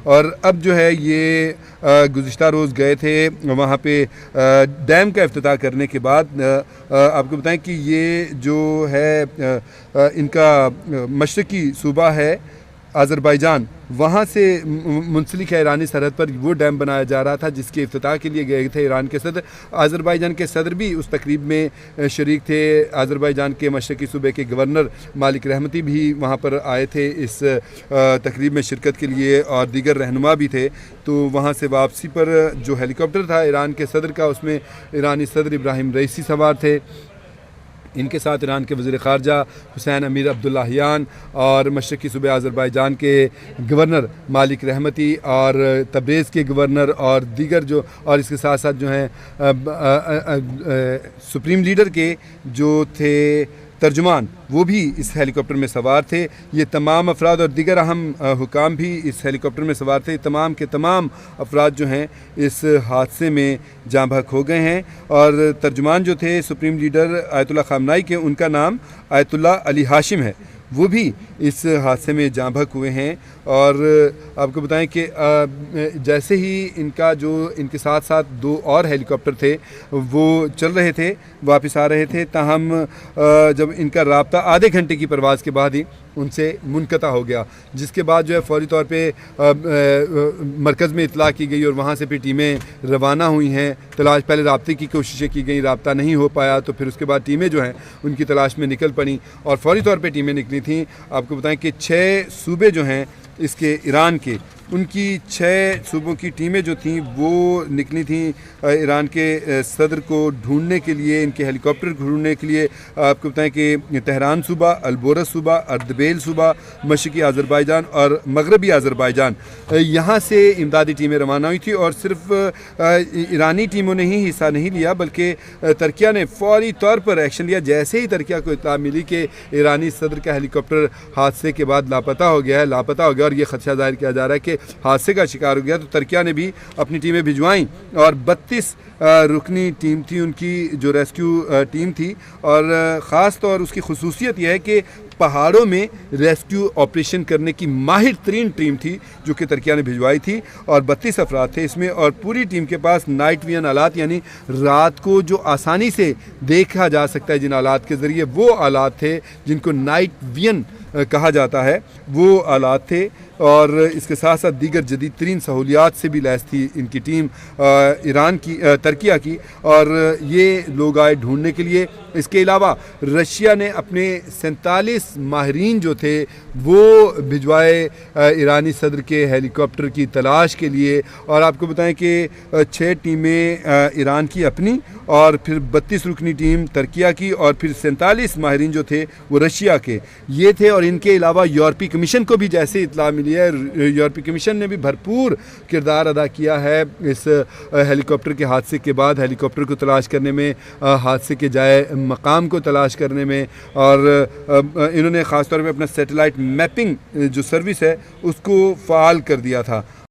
और अब जो है ये गुज़िश्ता रोज़ गए थे वहाँ पे डैम का इफ्तिताह करने के बाद। आपको बताएं कि ये जो है इनका मशरक़ी सूबा है अज़रबैजान, वहाँ से मुंसलिक है ईरानी सरहद पर वो डैम बनाया जा रहा था जिसके इफ्तिताह के लिए गए थे ईरान के सदर। अज़रबैजान के सदर भी उस तकरीब में शरीक थे। अज़रबैजान के मशरक़ी सूबे के गवर्नर मालिक रहमती भी वहाँ पर आए थे इस तकरीब में शिरकत के लिए, और दीगर रहनुमा भी थे। तो वहाँ से वापसी पर जो हेलीकॉप्टर था ईरान के सदर का, उसमें ईरानी सदर इब्राहिम रईसी सवार थे। इनके साथ ईरान के वज़ीर ख़ारजा हुसैन अमीर अब्दुल्लाहियान और मशरक़ी सूबे अज़रबैजान के गवर्नर मालिक रहमती और तब्रेज़ के गवर्नर और दीगर जो, और इसके साथ साथ जो हैं सुप्रीम लीडर के जो थे तर्जुमान, वो भी इस हेलीकॉप्टर में सवार थे। ये तमाम अफराद और दीगर अहम हुकाम भी इस हेलीकॉप्टर में सवार थे। तमाम के तमाम अफराद जो हैं इस हादसे में जाँ बहक हो गए हैं। और तर्जुमान जो थे सुप्रीम लीडर आयतुल्लाह ख़ामनाई के, उनका नाम आयतुल्लाह अली हाशिम है, वो भी इस हादसे में जाँ बहक हुए हैं। और आपको बताएं कि जैसे ही इनके साथ साथ दो और हेलीकॉप्टर थे वो चल रहे थे, वापस आ रहे थे, ताहम जब इनका राब्ता आधे घंटे की परवाज़ के बाद ही उनसे मुनक़ता हो गया, जिसके बाद जो है फ़ौरी तौर पे मरकज़ में इतला की गई और वहाँ से फिर टीमें रवाना हुई हैं। तलाश, पहले राब्ते की कोशिशें की गई, राब्ता नहीं हो पाया, तो फिर उसके बाद टीमें जो हैं उनकी तलाश में निकल पड़ी और फ़ौरी तौर पे टीमें निकली थीं। आपको बताएं कि 6 सूबे जो हैं इसके ईरान के, उनकी 6 सूबों की टीमें जो थीं वो निकली थीं ईरान के सदर को ढूंढने के लिए, इनके हेलीकॉप्टर को ढूंढने के लिए। आपको बताएं कि तेहरान सूबा, अलबोरस सूबा, अर्दबेल सूबा, मशरक़ी अज़रबैजान और मगरबी अज़रबैजान, यहाँ से इमदादी टीमें रवाना हुई थी। और सिर्फ ईरानी टीमों ने ही हिस्सा नहीं लिया, बल्कि तुर्किया ने फ़ौरी तौर पर एक्शन लिया। जैसे ही तुर्किया को इत्तला मिली कि ईरानी सदर का हेलीकॉप्टर हादसे के बाद लापता हो गया और ये ख़दशा ज़ाहिर किया जा रहा है कि हादसे का शिकार हो गया, तो तुर्किया ने भी अपनी टीमें भिजवाईं और 32 रुकनी टीम थी उनकी, जो रेस्क्यू टीम थी। और ख़ास तौर उसकी खुसूसियत यह है कि पहाड़ों में रेस्क्यू ऑपरेशन करने की माहिर तरीन टीम थी जो कि तुर्किया ने भिजवाई थी, और 32 अफराद थे इसमें। और पूरी टीम के पास नाइट विजन आलात, यानी रात को जो आसानी से देखा जा सकता है जिन आलात के ज़रिए, वो आलात थे जिनको नाइट विजन कहा जाता है, वो आलात थे। और इसके साथ साथ दीगर जदीद तरीन सहूलियात से भी लैस थी इनकी टीम तुर्किया की, और ये लोग आए ढूंढने के लिए। इसके अलावा रशिया ने अपने 47 माहिरीन जो थे वो भिजवाए ईरानी सदर के हेलीकॉप्टर की तलाश के लिए। और आपको बताएं कि 6 टीमें ईरान की अपनी, और फिर 32 रुकनी टीम तुर्किया की, और फिर 47 माहिरीन जो थे वो रशिया के ये थे। और इनके अलावा यूरोपीय कमीशन को भी जैसे इत्तला मिली है, यूरोपीय कमीशन ने भी भरपूर किरदार अदा किया है इस हेलीकॉप्टर के हादसे के बाद, हेलीकॉप्टर को तलाश करने में, हादसे के जाए मकाम को तलाश करने में। और इन्होंने ख़ास तौर पे अपना सैटेलाइट मैपिंग जो सर्विस है उसको फ़ाल कर दिया था।